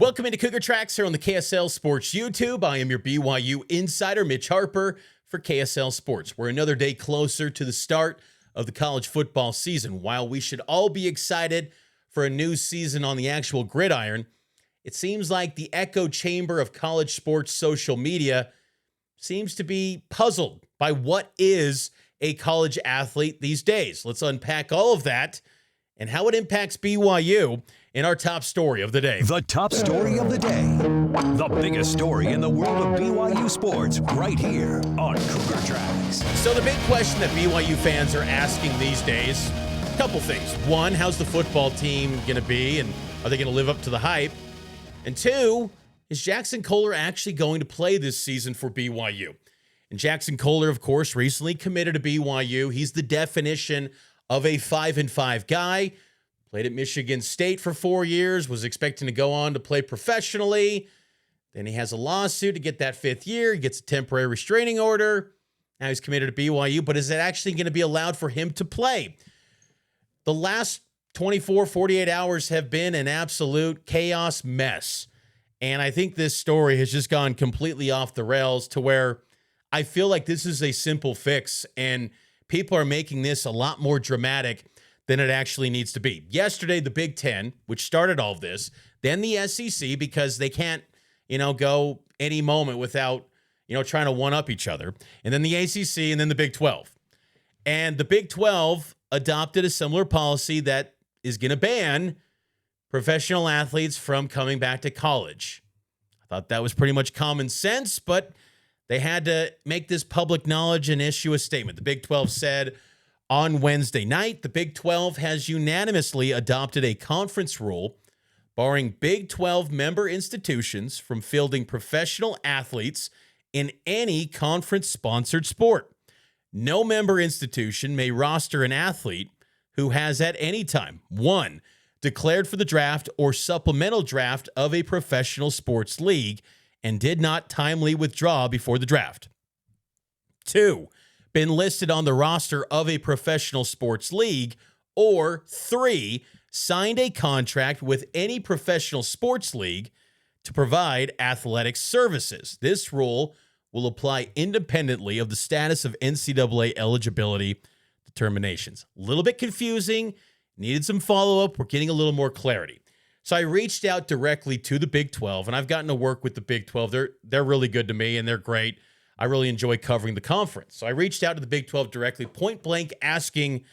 Welcome into Cougar Tracks here on the KSL Sports YouTube. I am your BYU insider, Mitch Harper, for KSL Sports. We're another day closer to the start of the college football season. While we should all be excited for a new season on the actual gridiron, it seems like the echo chamber of college sports social media seems to be puzzled by what is a college athlete these days. Let's unpack all of that and how it impacts BYU in our top story of the day. The top story of the day. The biggest story in the world of BYU sports right here on Cougar Tracks. So the big question that BYU fans are asking these days, a couple things. One, how's the football team going to be, and are they going to live up to the hype? And two, is Jaxon Kohler actually going to play this season for BYU? And Jaxon Kohler, of course, recently committed to BYU. He's the definition of a 5-5 guy. Played at Michigan State for 4 years, was expecting to go on to play professionally. Then he has a lawsuit to get that fifth year. He gets a temporary restraining order. Now he's committed to BYU, but is it actually going to be allowed for him to play? The last 24, 48 hours have been an absolute chaos mess. And I think this story has just gone completely off the rails to where I feel like this is a simple fix, and people are making this a lot more dramatic than it actually needs to be. Yesterday, the Big Ten, which started all of this, then the SEC, because they can't, go any moment without, trying to one-up each other, and then the ACC, and then the Big 12. And the Big 12 adopted a similar policy that is going to ban professional athletes from coming back to college. I thought that was pretty much common sense, but they had to make this public knowledge and issue a statement. The Big 12 said on Wednesday night, the Big 12 has unanimously adopted a conference rule barring Big 12 member institutions from fielding professional athletes in any conference-sponsored sport. No member institution may roster an athlete who has at any time, 1, declared for the draft or supplemental draft of a professional sports league and did not timely withdraw before the draft. 2, been listed on the roster of a professional sports league, or 3, signed a contract with any professional sports league to provide athletic services. This rule will apply independently of the status of NCAA eligibility determinations. A little bit confusing, needed some follow-up. We're getting a little more clarity. So I reached out directly to the Big 12, and I've gotten to work with the Big 12. They're really good to me, and they're great. I really enjoy covering the conference. So I reached out to the Big 12 directly, point blank, asking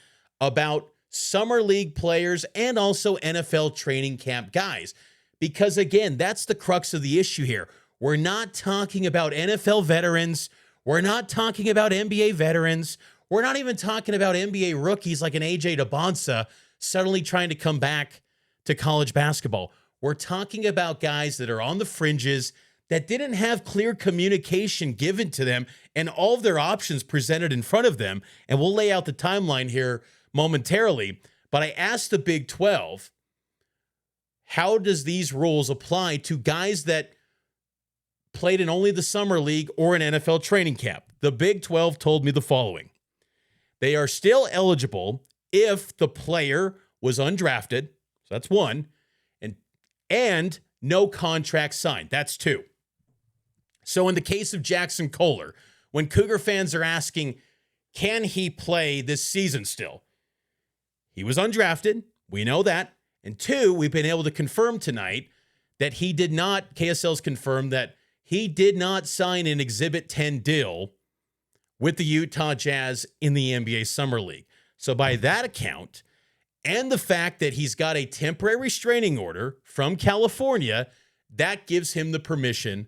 about summer league players and also NFL training camp guys. Because, again, that's the crux of the issue here. We're not talking about NFL veterans. We're not talking about NBA veterans. We're not even talking about NBA rookies like an AJ DeBonsa suddenly trying to come back to college basketball. We're talking about guys that are on the fringes, that didn't have clear communication given to them and all of their options presented in front of them. And we'll lay out the timeline here momentarily. But I asked the Big 12, how does these rules apply to guys that played in only the summer league or an NFL training camp? The Big 12 told me the following. They are still eligible if the player was undrafted. So that's 1. And no contract signed. That's 2. So in the case of Jaxon Kohler, when Cougar fans are asking, can he play this season still? He was undrafted. We know that. And 2, we've been able to confirm tonight that he did not, KSL's confirmed that he did not sign an Exhibit 10 deal with the Utah Jazz in the NBA Summer League. So by that account, and the fact that he's got a temporary restraining order from California, that gives him the permission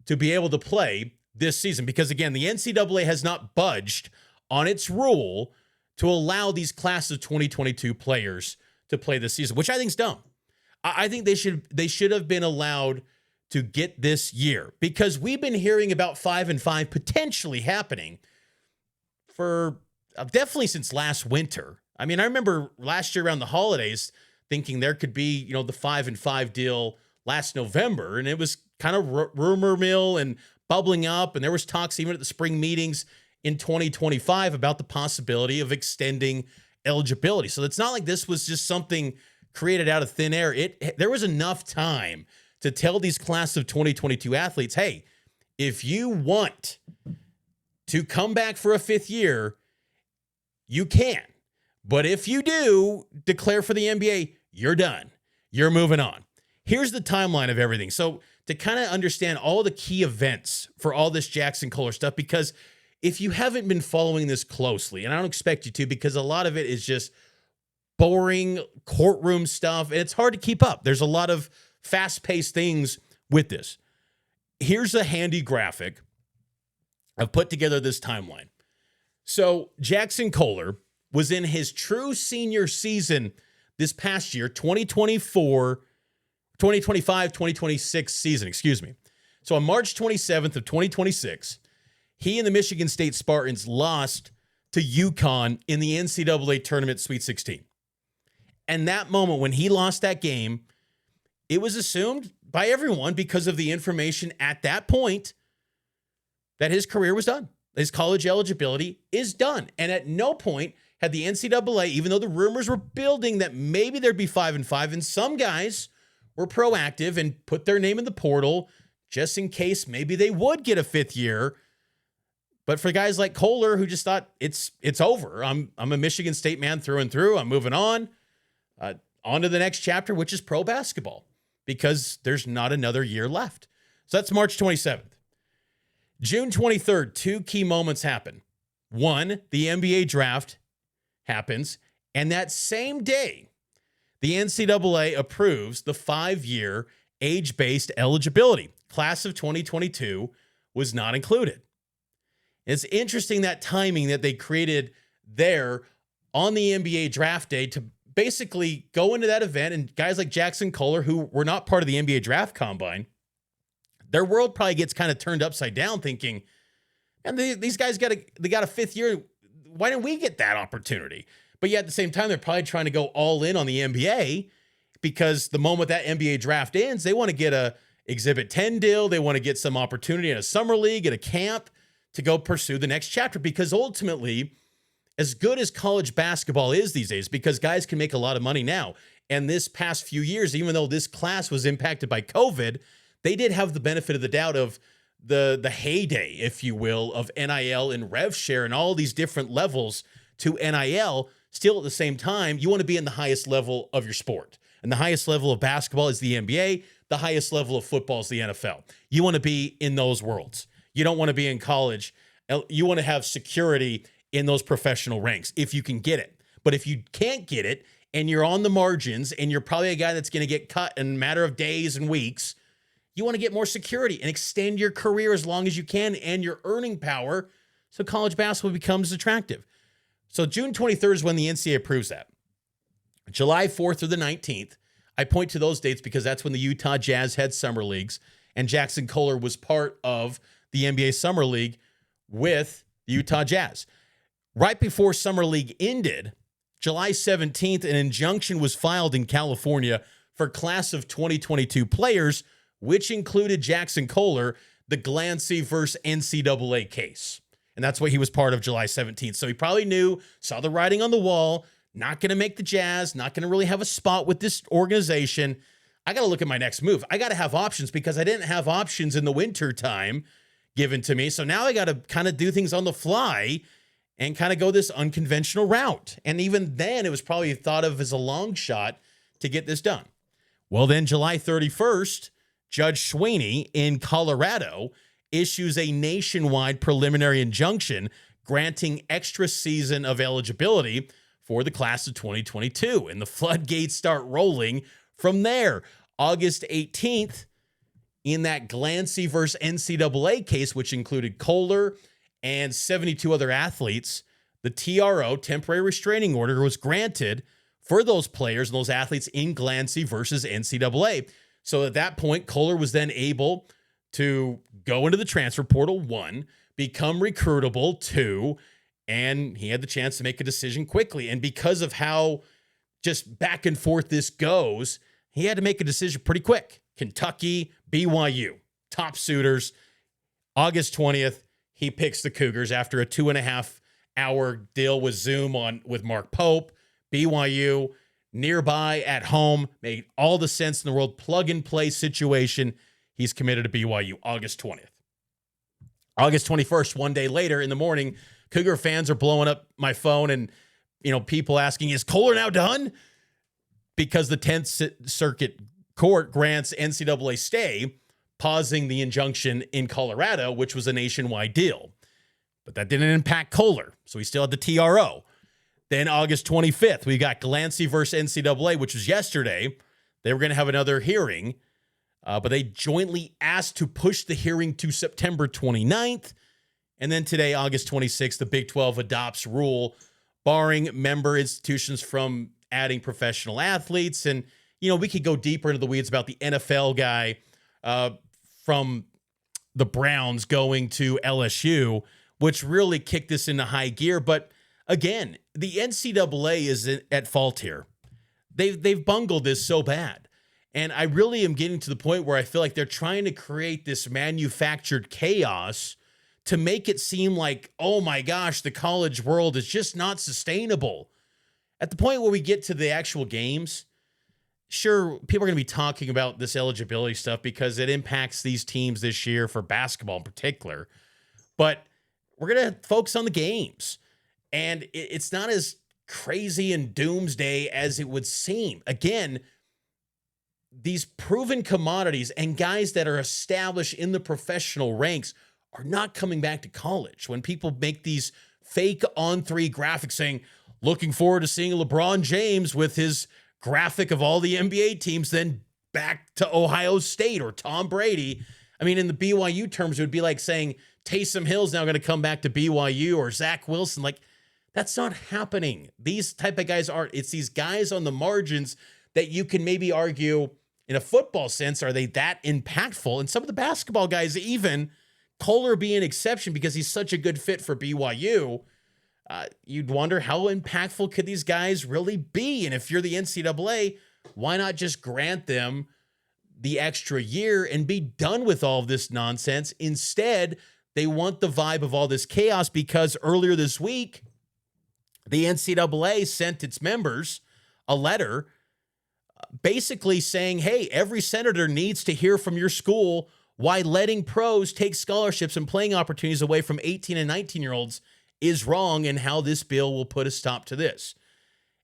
to be able to play this season. Because, again, the NCAA has not budged on its rule to allow these class of 2022 players to play this season, which I think is dumb. I think they should have been allowed to get this year, because we've been hearing about 5-5 potentially happening for definitely since last winter. I mean, I remember last year around the holidays thinking there could be, the 5-5 deal last November, and it was kind of rumor mill and bubbling up, and there was talks even at the spring meetings in 2025 about the possibility of extending eligibility. So it's not like this was just something created out of thin air. There was enough time to tell these class of 2022 athletes, hey, if you want to come back for a fifth year, you can. But if you do declare for the NBA, you're done. You're moving on. Here's the timeline of everything. So to kind of understand all the key events for all this Jaxon Kohler stuff, because if you haven't been following this closely, and I don't expect you to, because a lot of it is just boring courtroom stuff, and it's hard to keep up. There's a lot of fast-paced things with this. Here's a handy graphic. I've put together this timeline. So Jaxon Kohler was in his true senior season this past year, 2025-2026 season, excuse me. So on March 27th of 2026, he and the Michigan State Spartans lost to UConn in the NCAA Tournament Sweet 16. And that moment when he lost that game, it was assumed by everyone because of the information at that point that his career was done. His college eligibility is done. And at no point had the NCAA, even though the rumors were building that maybe there'd be 5-5, and some guys were proactive and put their name in the portal just in case maybe they would get a fifth year. But for guys like Kohler, who just thought it's over, I'm a Michigan State man through and through. I'm moving on to the next chapter, which is pro basketball, because there's not another year left. So that's March 27th. June 23rd, two key moments happen. One, the NBA draft happens, and that same day, the NCAA approves the 5-year age-based eligibility. Class of 2022 was not included. It's interesting that timing that they created there on the NBA draft day to basically go into that event, and guys like Jaxon Kohler, who were not part of the NBA draft combine, their world probably gets kind of turned upside down thinking, and these guys got a fifth year. Why didn't we get that opportunity? But yet at the same time, they're probably trying to go all in on the NBA, because the moment that NBA draft ends, they want to get a Exhibit 10 deal. They want to get some opportunity in a summer league, at a camp, to go pursue the next chapter. Because ultimately, as good as college basketball is these days, because guys can make a lot of money now, and this past few years, even though this class was impacted by COVID, they did have the benefit of the doubt of the heyday, if you will, of NIL and rev share and all these different levels to NIL. Still, at the same time, you want to be in the highest level of your sport. And the highest level of basketball is the NBA. The highest level of football is the NFL. You want to be in those worlds. You don't want to be in college. You want to have security in those professional ranks if you can get it. But if you can't get it and you're on the margins and you're probably a guy that's going to get cut in a matter of days and weeks, you want to get more security and extend your career as long as you can and your earning power, so college basketball becomes attractive. So June 23rd is when the NCAA approves that. July 4th through the 19th, I point to those dates because that's when the Utah Jazz had summer leagues, and Jaxon Kohler was part of the NBA Summer League with the Utah Jazz. Right before Summer League ended, July 17th, an injunction was filed in California for class of 2022 players, which included Jaxon Kohler, the Glancy versus NCAA case. And that's what he was part of July 17th. So he probably knew, saw the writing on the wall, not going to make the Jazz, not going to really have a spot with this organization. I got to look at my next move. I got to have options because I didn't have options in the winter time given to me. So now I got to kind of do things on the fly and kind of go this unconventional route. And even then, it was probably thought of as a long shot to get this done. Well, then July 31st, Judge Sweeney in Colorado issues a nationwide preliminary injunction granting extra season of eligibility for the class of 2022. And the floodgates start rolling from there. August 18th, in that Glancy versus NCAA case, which included Kohler and 72 other athletes, the TRO, temporary restraining order, was granted for those players and those athletes in Glancy versus NCAA. So at that point, Kohler was then able to go into the transfer portal, 1, become recruitable, 2, and he had the chance to make a decision quickly. And because of how just back and forth this goes, he had to make a decision pretty quick. Kentucky, BYU, top suitors. August 20th, he picks the Cougars after a 2.5-hour deal with Zoom with Mark Pope. BYU, nearby, at home, made all the sense in the world, plug-and-play situation. He's committed to BYU August 20th. August 21st, one day later in the morning, Cougar fans are blowing up my phone and, people asking, is Kohler now done? Because the 10th Circuit Court grants NCAA stay, pausing the injunction in Colorado, which was a nationwide deal. But that didn't impact Kohler, so he still had the TRO. Then August 25th, we got Glancy versus NCAA, which was yesterday. They were going to have another hearing, but they jointly asked to push the hearing to September 29th. And then today, August 26th, the Big 12 adopts rule barring member institutions from adding professional athletes. And, we could go deeper into the weeds about the NFL guy from the Browns going to LSU, which really kicked this into high gear. But again, the NCAA is at fault here. They've bungled this so bad. And I really am getting to the point where I feel like they're trying to create this manufactured chaos to make it seem like, oh my gosh, the college world is just not sustainable. At the point where we get to the actual games, sure, people are going to be talking about this eligibility stuff because it impacts these teams this year for basketball in particular. But we're going to focus on the games. And it's not as crazy and doomsday as it would seem. Again, these proven commodities and guys that are established in the professional ranks are not coming back to college. When people make these fake on-3 graphics saying, looking forward to seeing LeBron James with his graphic of all the NBA teams, then back to Ohio State, or Tom Brady. I mean, in the BYU terms, it would be like saying Taysom Hill's now going to come back to BYU, or Zach Wilson. Like, that's not happening. These type of guys aren't. It's these guys on the margins that you can maybe argue in a football sense, are they that impactful? And some of the basketball guys, even Kohler being an exception because he's such a good fit for BYU, you'd wonder how impactful could these guys really be? And if you're the NCAA, why not just grant them the extra year and be done with all of this nonsense? Instead, they want the vibe of all this chaos because earlier this week, the NCAA sent its members a letter basically saying, hey, every senator needs to hear from your school why letting pros take scholarships and playing opportunities away from 18 and 19-year-olds is wrong and how this bill will put a stop to this.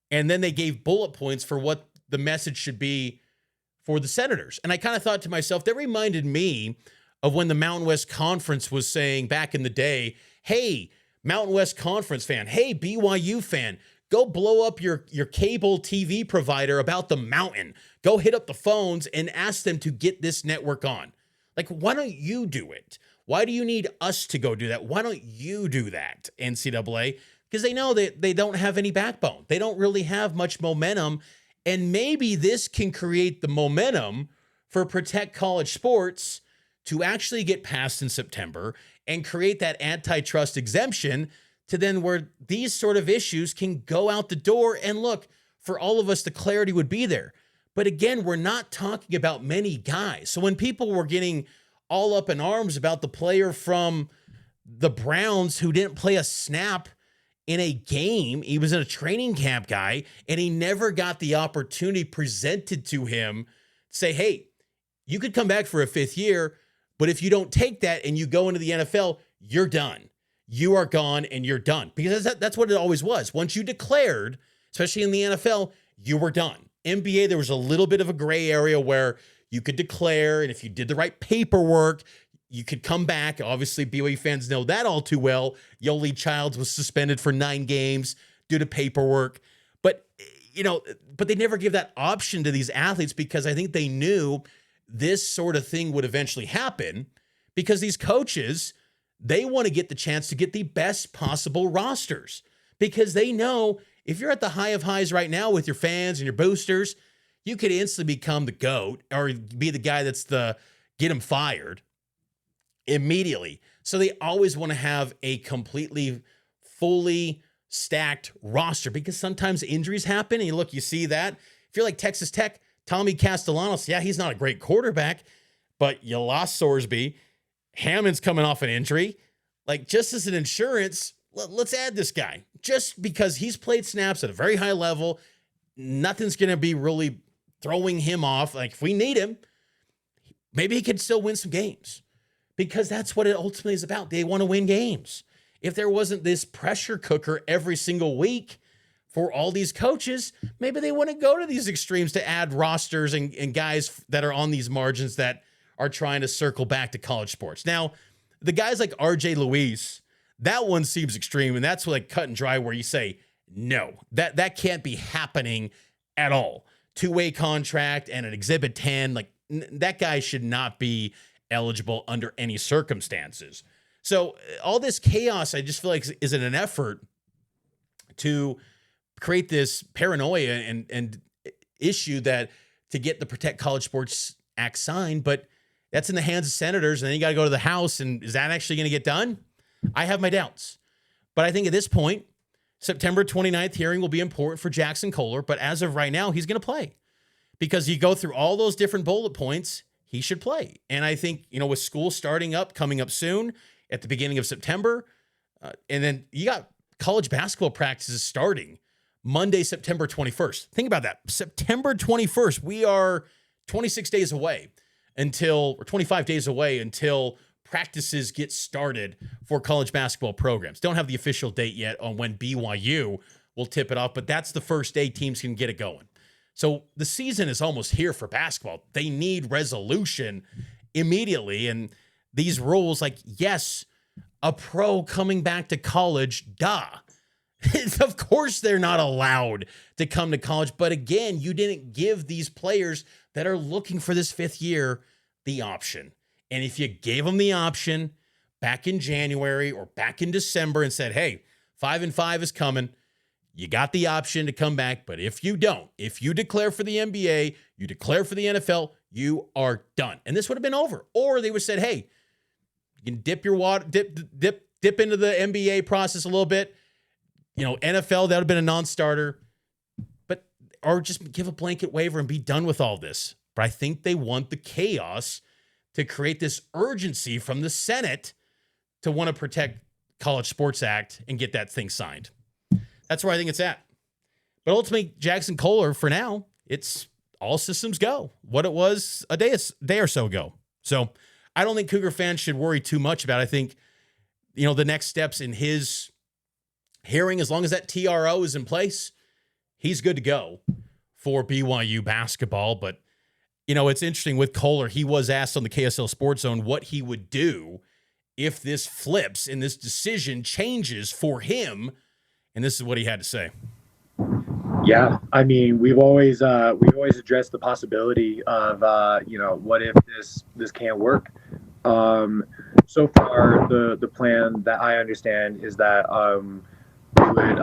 And then they gave bullet points for what the message should be for the senators. And I kind of thought to myself, that reminded me of when the Mountain West Conference was saying back in the day, hey, Mountain West Conference fan, hey, BYU fan, go blow up your cable TV provider about the mountain. Go hit up the phones and ask them to get this network on. Like, why don't you do it? Why do you need us to go do that? Why don't you do that, NCAA? Because they know that they don't have any backbone. They don't really have much momentum. And maybe this can create the momentum for Protect College Sports to actually get passed in September and create that antitrust exemption to then where these sort of issues can go out the door. And look, for all of us, the clarity would be there. But again, we're not talking about many guys. So when people were getting all up in arms about the player from the Browns who didn't play a snap in a game, he was in a training camp guy, and he never got the opportunity presented to him to say, hey, you could come back for a 5th year, but if you don't take that and you go into the NFL, you're done. You are gone and you're done. Because that's what it always was. Once you declared, especially in the NFL, you were done. NBA, there was a little bit of a gray area where you could declare, and if you did the right paperwork, you could come back. Obviously, BYU fans know that all too well. Yoli Childs was suspended for 9 games due to paperwork. But they never give that option to these athletes because I think they knew this sort of thing would eventually happen because these coaches, they want to get the chance to get the best possible rosters because they know if you're at the high of highs right now with your fans and your boosters, you could instantly become the GOAT or be the guy that's the get him fired immediately. So they always want to have a completely, fully stacked roster because sometimes injuries happen. And you see that. If you're like Texas Tech, Tommy Castellanos, yeah, he's not a great quarterback, but you lost Sorsby. Hammond's coming off an injury. Like, just as an insurance, let's add this guy just because he's played snaps at a very high level. nothing's going to be really throwing him off. Like, if we need him, maybe he could still win some games, because that's what it ultimately is about. They want to win games. If there wasn't this pressure cooker every single week for all these coaches, maybe they wouldn't go to these extremes to add rosters and guys that are on these margins that are trying to circle back to college sports. Now, the guys like RJ Luis, that one seems extreme, and that's like cut and dry, where you say, no, that can't be happening at all. Two-way contract and an Exhibit 10, like that guy should not be eligible under any circumstances. So all this chaos, I just feel like, is in an effort to create this paranoia and issue that to get the Protect College Sports Act signed, but that's in the hands of senators, and then you got to go to the House, and is that actually going to get done? I have my doubts. But I think at this point, September 29th hearing will be important for Jaxon Kohler, but as of right now, he's going to play. Because you go through all those different bullet points, he should play. And I think, with school coming up soon at the beginning of September, and then you got college basketball practices starting Monday, September 21st. Think about that. September 21st, we are 26 days away or 25 days away until practices get started for college basketball programs. Don't have the official date yet on when BYU will tip it off, but that's the first day teams can get it going. So the season is almost here for basketball. They need resolution immediately. And these rules, like, yes, a pro coming back to college, duh. Of course they're not allowed to come to college. But again, you didn't give these players that are looking for this fifth year the option. And if you gave them the option back in January or back in December and said, hey, 5-5 is coming, you got the option to come back. But if you don't, if you declare for the NBA, you declare for the NFL, you are done. And this would have been over. Or they would have said, hey, you can dip your water, dip into the NBA process a little bit. NFL, that would have been a non-starter. Or just give a blanket waiver and be done with all this. But I think they want the chaos to create this urgency from the Senate to want to protect College Sports Act and get that thing signed. That's where I think it's at. But ultimately, Jaxon Kohler, for now, it's all systems go. What it was a day or so ago. So I don't think Cougar fans should worry too much about it. I think, the next steps in his hearing, as long as that TRO is in place, he's good to go for BYU basketball. But, it's interesting with Kohler. He was asked on the KSL Sports Zone what he would do if this flips and this decision changes for him. And this is what he had to say. Yeah, I mean, we've always addressed the possibility of, what if this can't work. So far, the plan that I understand is that we would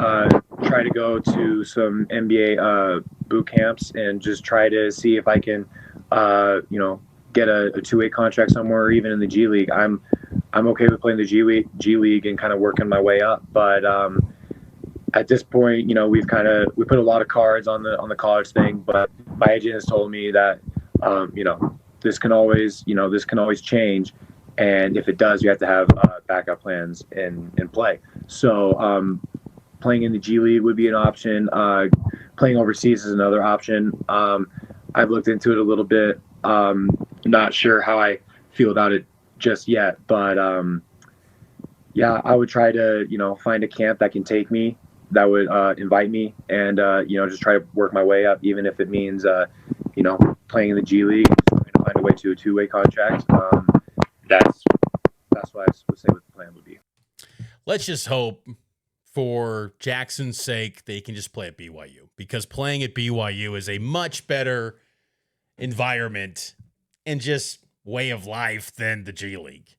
try to go to some NBA boot camps and just try to see if I can, get a two-way contract somewhere, or even in the G League. I'm okay with playing the G League and kind of working my way up, but at this point, we put a lot of cards on the college thing, but my agent has told me that, this can always change. And if it does, you have to have backup plans in play. So playing in the G League would be an option. Playing overseas is another option. I've looked into it a little bit. Not sure how I feel about it just yet, but yeah, I would try to, find a camp that can take me, that would invite me, and just try to work my way up, even if it means playing in the G League, trying to find a way to a two-way contract. That's what I would say what the plan would be. Let's just hope for Jackson's sake they can just play at BYU, because playing at BYU is a much better environment and just way of life than the G League.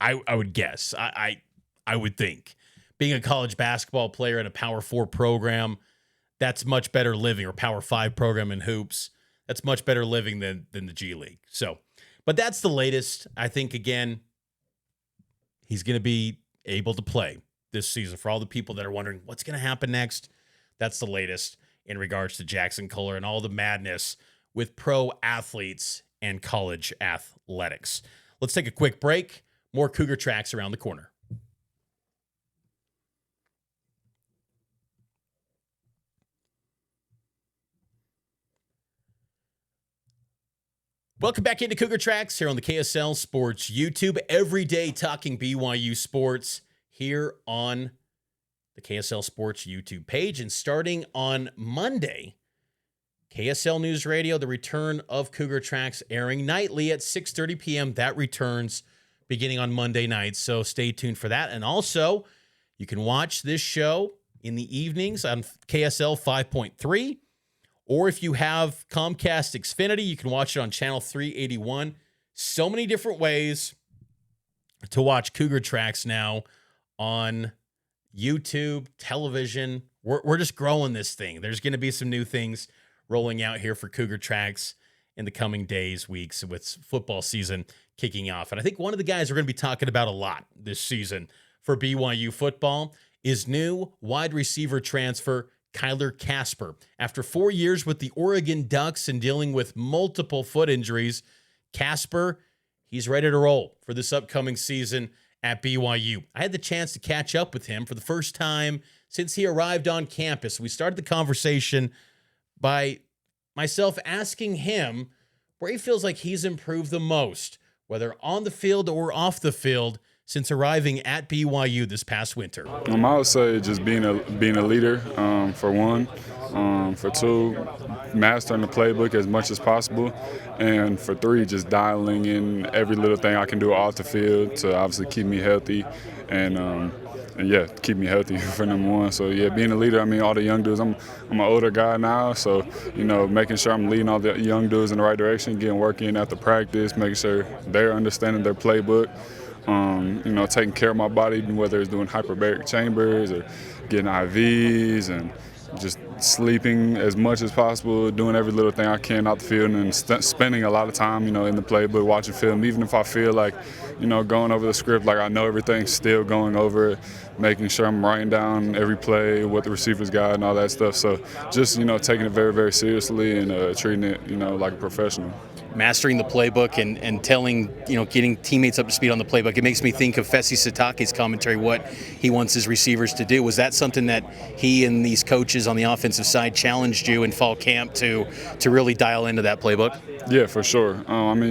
I would guess. I would think. Being a college basketball player in a Power 4 program, that's much better living, or Power 5 program in hoops, that's much better living than the G League. So, but that's the latest. I think, again, he's going to be able to play this season. For all the people that are wondering what's going to happen next, that's the latest in regards to Jaxon Kohler and all the madness with pro athletes and college athletics. Let's take a quick break. More Cougar Tracks around the corner. Welcome back into Cougar Tracks here on the KSL Sports YouTube. Every day talking BYU sports here on the KSL Sports YouTube page. And starting on Monday, KSL NewsRadio, the return of Cougar Tracks airing nightly at 6:30 p.m. That returns beginning on Monday night, so stay tuned for that. And also, you can watch this show in the evenings on KSL 5.3. Or if you have Comcast Xfinity, you can watch it on channel 381. So many different ways to watch Cougar Tracks now on YouTube, television. We're just growing this thing. There's going to be some new things rolling out here for Cougar Tracks in the coming days, weeks, with football season kicking off. And I think one of the guys we're going to be talking about a lot this season for BYU football is new wide receiver transfer Kyler Casper. After 4 years with the Oregon Ducks and dealing with multiple foot injuries, Casper, he's ready to roll for this upcoming season at BYU. I had the chance to catch up with him for the first time since he arrived on campus. We started the conversation by myself asking him where he feels like he's improved the most, whether on the field or off the field, since arriving at BYU this past winter. I would say just being a leader, for one. For two, mastering the playbook as much as possible. And for three, just dialing in every little thing I can do off the field to obviously keep me healthy and keep me healthy for number one. So, being a leader, all the young dudes, I'm an older guy now, so, making sure I'm leading all the young dudes in the right direction, getting work in after practice, making sure they're understanding their playbook. Taking care of my body, whether it's doing hyperbaric chambers or getting IVs and just sleeping as much as possible, doing every little thing I can out the field and spending a lot of time, in the playbook, watching film. Even if I feel like, going over the script, like I know everything, still going over it, making sure I'm writing down every play, what the receivers got and all that stuff. So just, taking it very, very seriously and treating it, like a professional. Mastering the playbook and telling, getting teammates up to speed on the playbook. It makes me think of Fesi Sitake's commentary, what he wants his receivers to do. Was that something that he and these coaches on the offensive side challenged you in fall camp to really dial into that playbook? Yeah, for sure.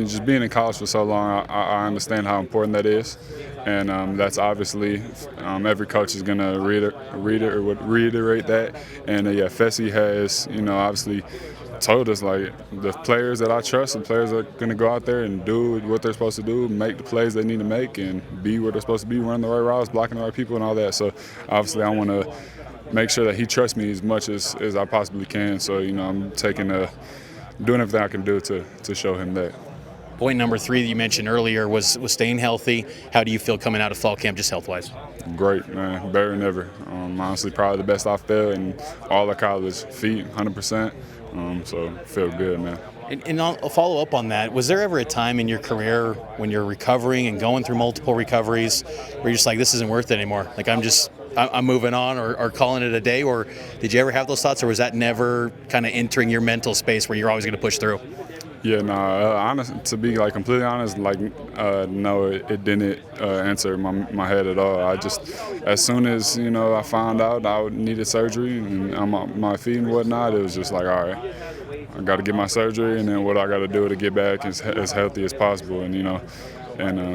Just being in college for so long, I understand how important that is. And that's obviously every coach is going to reiterate that. And, Fesi has, obviously told us, like, the players that I trust, the players that are going to go out there and do what they're supposed to do, make the plays they need to make, and be where they're supposed to be, run the right routes, blocking the right people and all that. So, obviously, I want to make sure that he trusts me as much as I possibly can. So, I'm doing everything I can do to show him that. Point number 3 that you mentioned earlier was staying healthy. How do you feel coming out of fall camp, just health-wise? Great, man. Better than ever. Honestly, probably the best I felt in all of college. Feet, 100%. So feel good, man. And I'll follow up on that. Was there ever a time in your career when you're recovering and going through multiple recoveries where you're just like, this isn't worth it anymore? Like, I'm moving on or calling it a day? Or did you ever have those thoughts, or was that never kind of entering your mental space where you're always going to push through? Yeah, to be completely honest, no, it didn't enter my head at all. I just, as soon as I found out I needed surgery and on my feet and whatnot, it was just like, all right, I got to get my surgery, and then what I got to do to get back as healthy as possible,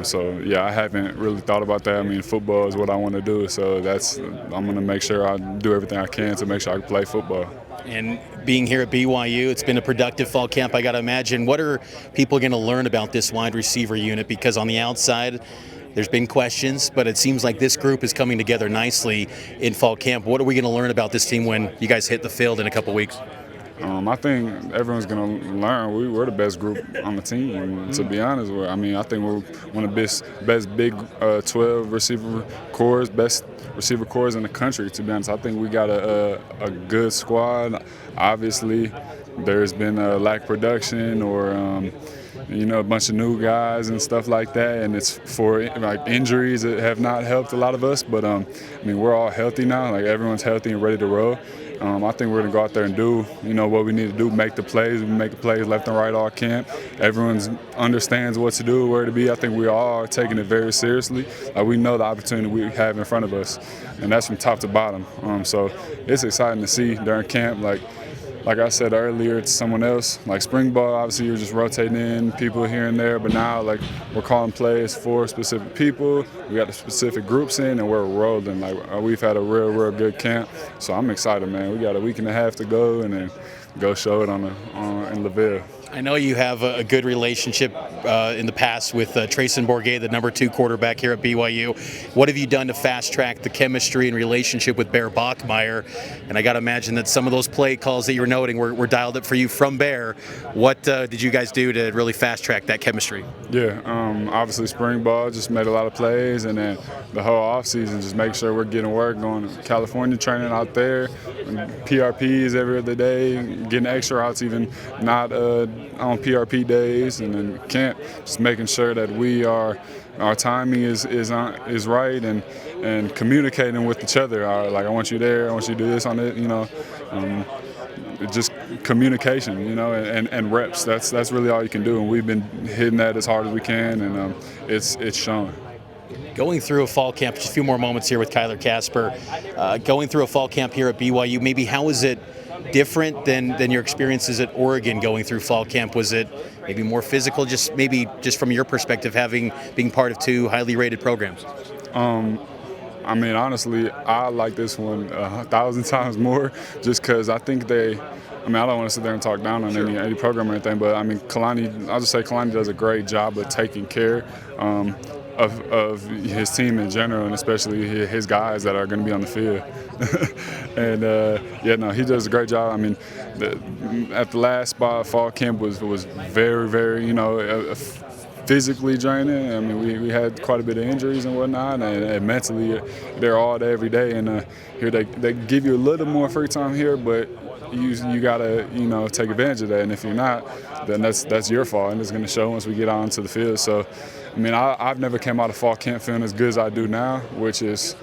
so I haven't really thought about that. Football is what I want to do, so I'm going to make sure I do everything I can to make sure I can play football. And being here at BYU, it's been a productive fall camp, I got to imagine. What are people going to learn about this wide receiver unit? Because on the outside, there's been questions, but it seems like this group is coming together nicely in fall camp. What are we going to learn about this team when you guys hit the field in a couple weeks? I think everyone's going to learn we're the best group on the team, to be honest. I think we're one of the best Big 12 receiver corps, best receiver corps in the country, to be honest. I think we got a good squad. Obviously, there's been a lack of production or a bunch of new guys and stuff like that, and it's for injuries that have not helped a lot of us. But we're all healthy now. Everyone's healthy and ready to roll. I think we're going to go out there and do, what we need to do, make the plays. We make the plays left and right all camp. Everyone understands what to do, where to be. I think we all are taking it very seriously. We know the opportunity we have in front of us, and that's from top to bottom. So it's exciting to see during camp, like I said earlier to someone else, like spring ball, obviously you're just rotating in people here and there, but now like we're calling plays for specific people. We got the specific groups in, and we're rolling. Like we've had a real good camp, so I'm excited, man. We got a week and a half to go, and then go show it in LaVille. I know you have a good relationship in the past with Trayson Bourget, the number 2 quarterback here at BYU. What have you done to fast track the chemistry and relationship with Bear Bachmeier? And I got to imagine that some of those play calls that you were noting were dialed up for you from Bear. What did you guys do to really fast track that chemistry? Yeah, obviously spring ball, just made a lot of plays, and then the whole offseason, just make sure we're getting work, going to California training out there, PRPs every other day, getting extra routes even not on PRP days, and then camp, just making sure that our timing is right, and communicating with each other. Like, I want you there, I want you to do this on it, just communication, and reps. That's really all you can do, and we've been hitting that as hard as we can, and it's shown. Going through a fall camp, just a few more moments here with Kyler Casper. Going through a fall camp here at BYU, maybe how is it different than your experiences at Oregon going through fall camp? Was it maybe more physical, just from your perspective, being part of 2 highly rated programs? I mean, honestly, I like this one 1,000 times more, just because I think I don't want to sit there and talk down on any program or anything, but I mean, I'll just say Kalani does a great job of taking care of his team in general, and especially his guys that are going to be on the field. And he does a great job. I mean, at the last spot, fall camp was very, very, physically draining. I mean, we had quite a bit of injuries and whatnot, and mentally they're all day every day. And here they give you a little more free time here, but you gotta take advantage of that. And if you're not, then that's your fault, and it's going to show once we get onto the field. So, I mean, I've never came out of fall camp feeling as good as I do now, which has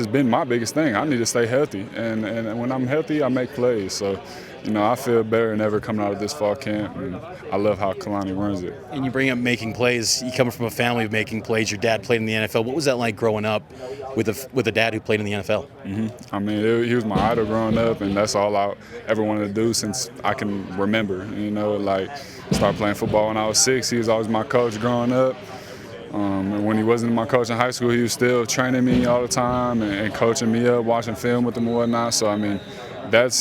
been my biggest thing. I need to stay healthy, and when I'm healthy, I make plays. So, I feel better than ever coming out of this fall camp, and I love how Kalani runs it. And you bring up making plays. You come from a family of making plays. Your dad played in the NFL. What was that like growing up with a dad who played in the NFL? Mm-hmm. I mean, he was my idol growing up, and that's all I ever wanted to do since I can remember. Started playing football when I was 6. He was always my coach growing up. And when he wasn't my coach in high school, he was still training me all the time and coaching me up, watching film with him and whatnot. So, I mean,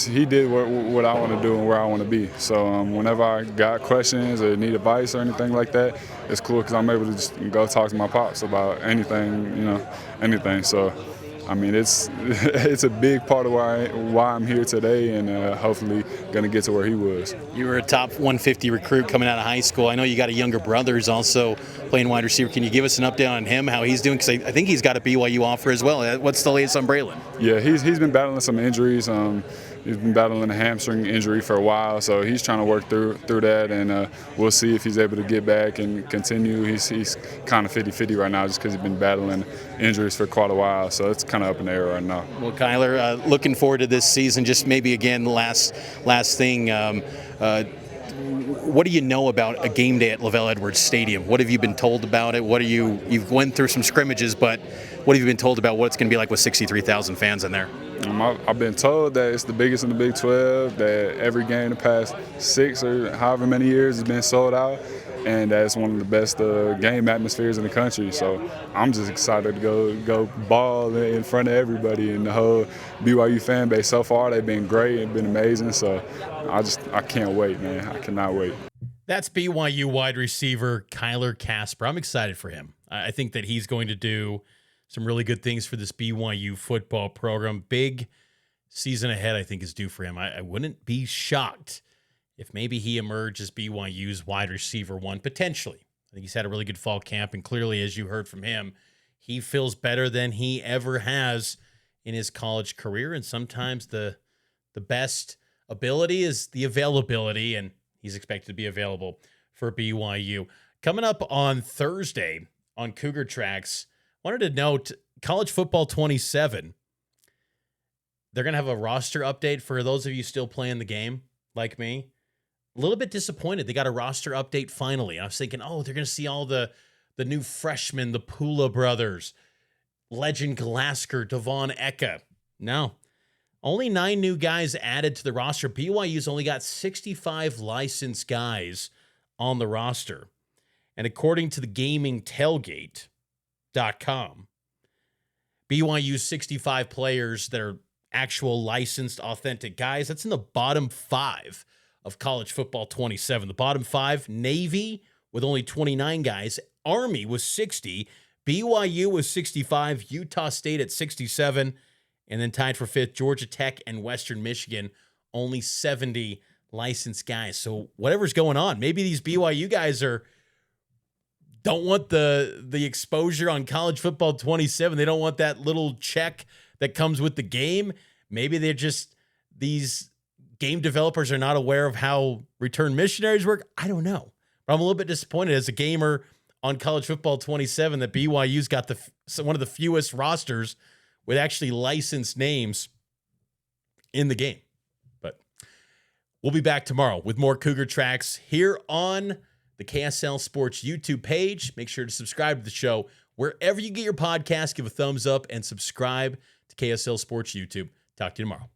he did what I want to do and where I want to be. So whenever I got questions or need advice or anything like that, it's cool because I'm able to just go talk to my pops about anything, anything. So, I mean, it's a big part of why I'm here today, and hopefully going to get to where he was. You were a top 150 recruit coming out of high school. I know you got a younger brother who's also playing wide receiver. Can you give us an update on him, how he's doing? Because I think he's got a BYU offer as well. What's the latest on Braylon? Yeah, he's been battling some injuries. He's been battling a hamstring injury for a while, so he's trying to work through that, and we'll see if he's able to get back and continue. He's kind of 50-50 right now just because he's been battling injuries for quite a while, so it's kind of up in the air right now. Well, Kyler, looking forward to this season. Just maybe, again, the last thing, what do you know about a game day at LaVell Edwards Stadium? What have you been told about it? You've went through some scrimmages, but what have you been told about what it's going to be like with 63,000 fans in there? I've been told that it's the biggest in the Big 12, that every game the past 6 or however many years has been sold out, and that's one of the best game atmospheres in the country. So I'm just excited to go ball in front of everybody, and the whole BYU fan base so far, they've been great and been amazing. So I can't wait, man. I cannot wait. That's BYU wide receiver Kyler Casper. I'm excited for him. I think that he's going to do some really good things for this BYU football program. Big season ahead, I think, is due for him. I wouldn't be shocked if maybe he emerges BYU's wide receiver 1, potentially. I think he's had a really good fall camp, and clearly, as you heard from him, he feels better than he ever has in his college career, and sometimes the best ability is the availability, and he's expected to be available for BYU. Coming up on Thursday on Cougar Tracks, wanted to note College Football 27. They're going to have a roster update for those of you still playing the game like me. A little bit disappointed. They got a roster update finally. I was thinking, they're going to see all the new freshmen, the Pula brothers, Legend Glasgow, Devon Eka. No. Only 9 new guys added to the roster. BYU's only got 65 licensed guys on the roster. And according to the gamingtailgate.com, BYU's 65 players that are actual licensed, authentic guys, that's in the bottom 5 of college football 27. The bottom 5, Navy with only 29 guys, Army was 60, BYU was 65, Utah State at 67, and then tied for 5th, Georgia Tech and Western Michigan, only 70 licensed guys. So whatever's going on, maybe these BYU guys don't want the exposure on college football 27. They don't want that little check that comes with the game. Maybe they're just, these game developers are not aware of how return missionaries work. I don't know. But I'm a little bit disappointed as a gamer on college football 27 that BYU's got one of the fewest rosters with actually licensed names in the game. But we'll be back tomorrow with more Cougar Tracks here on the KSL Sports YouTube page. Make sure to subscribe to the show wherever you get your podcast. Give a thumbs up and subscribe to KSL Sports YouTube. Talk to you tomorrow.